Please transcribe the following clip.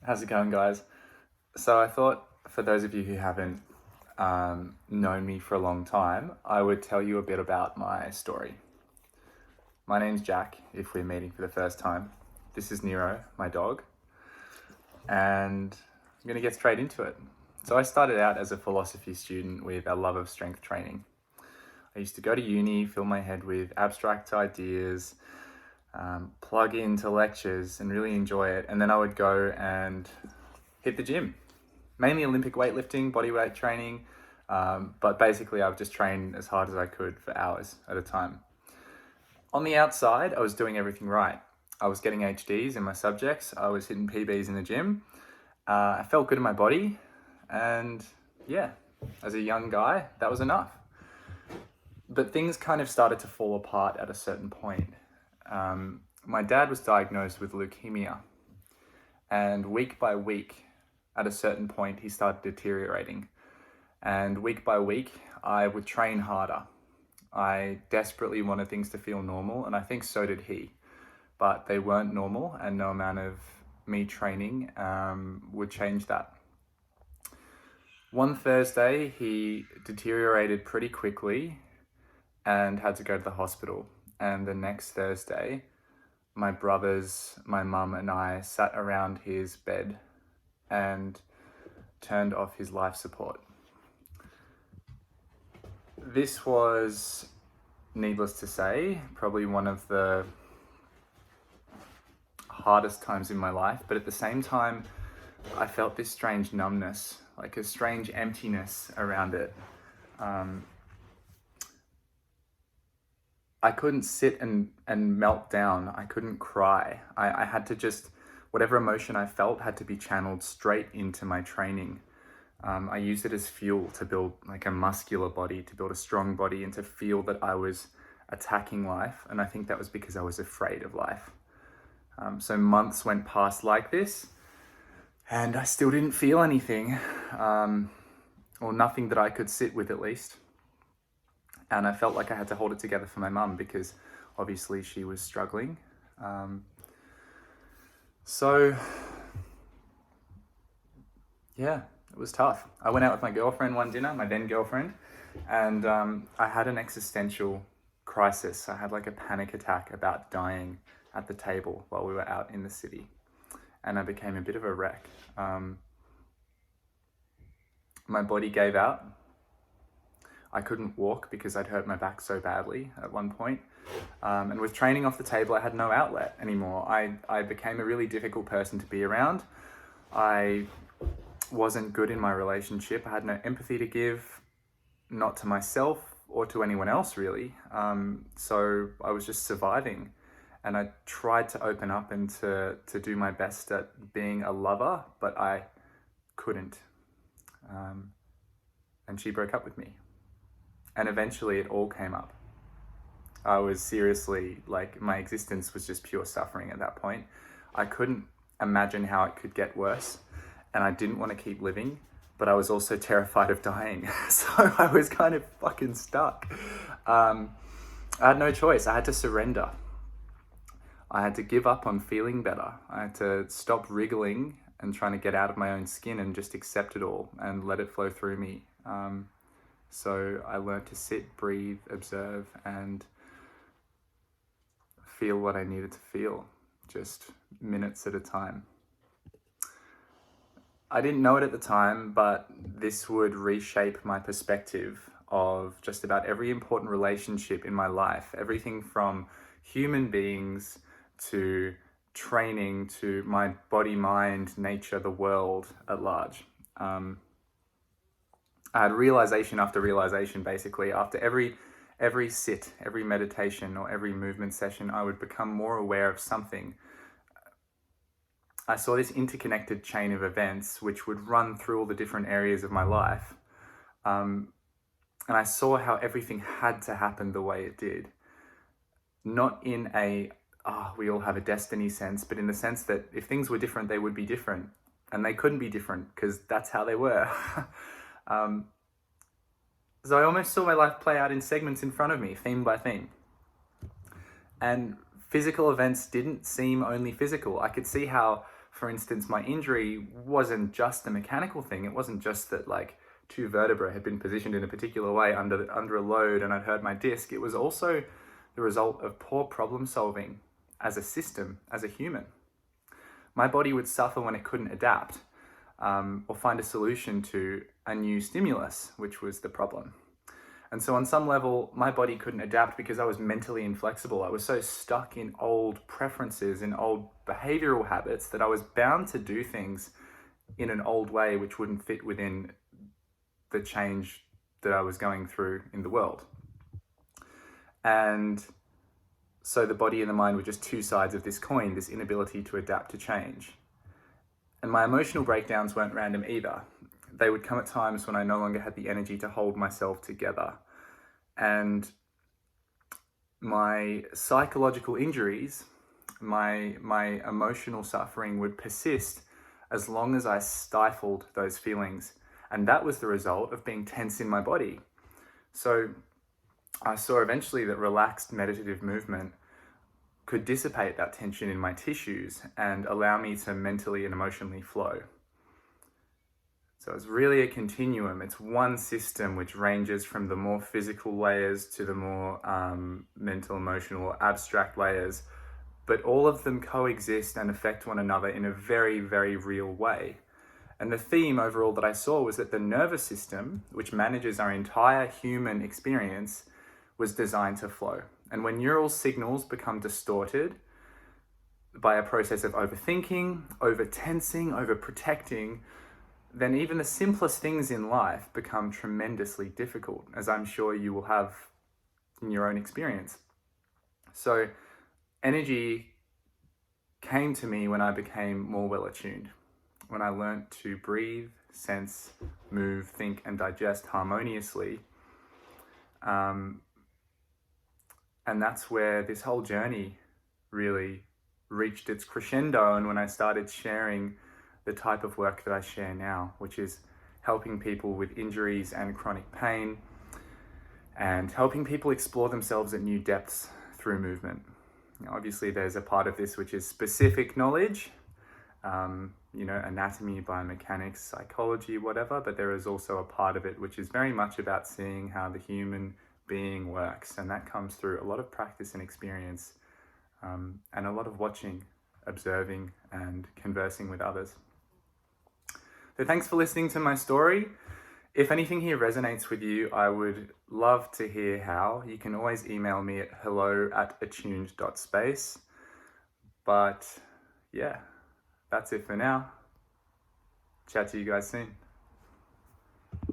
How's it going, guys? So I thought for those of you who haven't known me for a long time, I would tell you a bit about my story. My name's Jack, if we're meeting for the first time. This is Nero, my dog, and I'm going to get straight into it. So I started out as a philosophy student with a love of strength training. I used to go to uni, fill my head with abstract ideas, plug into lectures and really enjoy it. And then I would go and hit the gym, mainly Olympic weightlifting, bodyweight training. But basically I would just train as hard as I could for hours at a time. On the outside, I was doing everything right. I was getting HDs in my subjects. I was hitting PBs in the gym. I felt good in my body. And yeah, as a young guy, that was enough. But things kind of started to fall apart at a certain point. My dad was diagnosed with leukemia, and week by week, at a certain point, he started deteriorating. And week by week, I would train harder. I desperately wanted things to feel normal, and I think so did he. But they weren't normal, and no amount of me training would change that. One Thursday, he deteriorated pretty quickly and had to go to the hospital. And the next Thursday, my brothers, my mum and I sat around his bed and turned off his life support. This was, needless to say, probably one of the hardest times in my life, but at the same time, I felt this strange numbness, like a strange emptiness around it. I couldn't sit and melt down. I couldn't cry. I had to just, whatever emotion I felt had to be channeled straight into my training. I used it as fuel to build like a muscular body, to build a strong body, and to feel that I was attacking life. And I think that was because I was afraid of life. So months went past like this, and I still didn't feel anything, or nothing that I could sit with at least. And I felt like I had to hold it together for my mum because obviously she was struggling. So yeah, it was tough. I went out with my girlfriend one dinner, my then girlfriend, and I had an existential crisis. I had like a panic attack about dying at the table while we were out in the city. And I became a bit of a wreck. My body gave out. I couldn't walk because I'd hurt my back so badly at one point. And with training off the table, I had no outlet anymore. I became a really difficult person to be around. I wasn't good in my relationship. I had no empathy to give, not to myself or to anyone else really. So I was just surviving. And I tried to open up and to do my best at being a lover, but I couldn't. And she broke up with me. And eventually it all came up. I was seriously, like, my existence was just pure suffering at that point. I couldn't imagine how it could get worse. And I didn't want to keep living, but I was also terrified of dying. So I was kind of fucking stuck. I had no choice. I had to surrender. I had to give up on feeling better. I had to stop wriggling and trying to get out of my own skin and just accept it all and let it flow through me. So I learned to sit, breathe, observe, and feel what I needed to feel, just minutes at a time. I didn't know it at the time, but this would reshape my perspective of just about every important relationship in my life. Everything from human beings to training to my body, mind, nature, the world at large. I had realization after realization, basically. After every sit, every meditation, or every movement session, I would become more aware of something. I saw this interconnected chain of events which would run through all the different areas of my life. And I saw how everything had to happen the way it did. Not in a, we all have a destiny sense, but in the sense that if things were different, they would be different. And they couldn't be different because that's how they were. So I almost saw my life play out in segments in front of me, theme by theme. And physical events didn't seem only physical. I could see how For instance, my injury wasn't just a mechanical thing. It wasn't just that like two vertebrae had been positioned in a particular way under a load and I'd hurt my disc. It was also the result of poor problem solving as a system, as a human. My body would suffer when it couldn't adapt or find a solution to a new stimulus, which was the problem. And so on some level, my body couldn't adapt because I was mentally inflexible. I was so stuck in old preferences, in old behavioral habits, that I was bound to do things in an old way which wouldn't fit within the change that I was going through in the world. And so the body and the mind were just two sides of this coin, this inability to adapt to change. And my emotional breakdowns weren't random either. They would come at times when I no longer had the energy to hold myself together. And my psychological injuries, my emotional suffering would persist as long as I stifled those feelings. And that was the result of being tense in my body. So I saw eventually that relaxed meditative movement could dissipate that tension in my tissues and allow me to mentally and emotionally flow. So it's really a continuum. It's one system which ranges from the more physical layers to the more mental, emotional, or abstract layers, but all of them coexist and affect one another in a very, very real way. And the theme overall that I saw was that the nervous system, which manages our entire human experience, was designed to flow. And when neural signals become distorted by a process of overthinking, over-tensing, over-protecting, then even the simplest things in life become tremendously difficult, as I'm sure you will have in your own experience. So energy came to me when I became more well attuned, when I learned to breathe, sense, move, think, and digest harmoniously. And that's where this whole journey really reached its crescendo, and when I started sharing the type of work that I share now, which is helping people with injuries and chronic pain and helping people explore themselves at new depths through movement. Now, obviously, there's a part of this which is specific knowledge, anatomy, biomechanics, psychology, whatever, but there is also a part of it which is very much about seeing how the human being works, and that comes through a lot of practice and experience, and a lot of watching, observing, and conversing with others. So thanks for listening to my story. If anything here resonates with you, I would love to hear how. You can always email me at hello@attuned.space. But yeah, that's it for now. Chat to you guys soon.